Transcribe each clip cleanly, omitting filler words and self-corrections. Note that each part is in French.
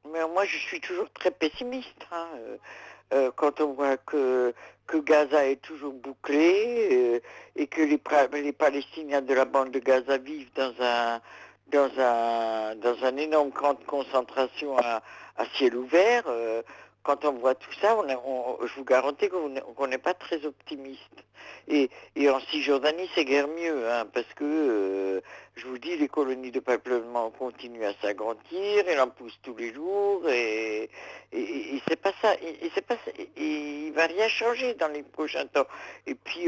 Mais moi, je suis toujours très pessimiste, hein, quand on voit que Gaza est toujours bouclé, et que les Palestiniens de la bande de Gaza vivent dans un énorme camp de concentration à ciel ouvert. Quand on voit tout ça, je vous garantis qu'on n'est pas très optimiste. Et en Cisjordanie, c'est guère mieux, hein, parce que, je vous dis, les colonies de peuplement continuent à s'agrandir, elles en poussent tous les jours, et c'est pas ça, il va rien changer dans les prochains temps. Et puis,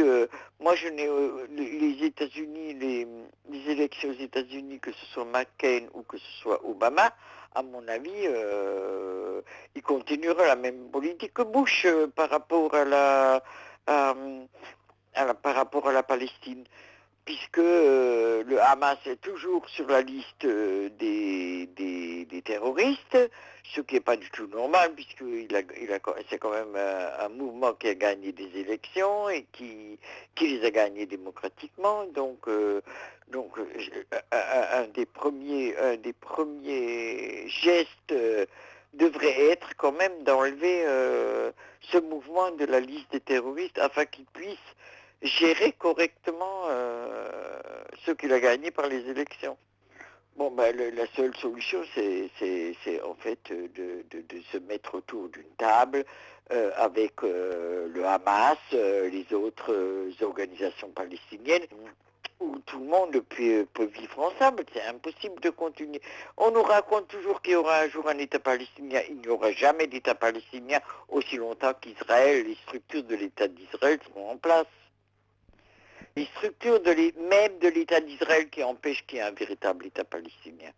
moi, les États-Unis, les élections aux États-Unis, que ce soit McCain ou que ce soit Obama, à mon avis, il continuera la même politique que Bush, par rapport à, par rapport à la Palestine, puisque, le Hamas est toujours sur la liste, des terroristes, ce qui n'est pas du tout normal, puisque c'est quand même un mouvement qui a gagné des élections et qui les a gagnées démocratiquement. Donc, un des premiers gestes, devrait être quand même d'enlever, ce mouvement de la liste des terroristes afin qu'ils puissent gérer correctement, ce qu'il a gagné par les élections. Bon, ben, la seule solution, c'est en fait, de se mettre autour d'une table, avec, le Hamas, les autres, organisations palestiniennes, où tout le monde peut vivre ensemble. C'est impossible de continuer. On nous raconte toujours qu'il y aura un jour un État palestinien. Il n'y aura jamais d'État palestinien aussi longtemps qu'Israël, les structures de l'État d'Israël seront en place. Les structures même de l'État d'Israël qui empêchent qu'il y ait un véritable État palestinien.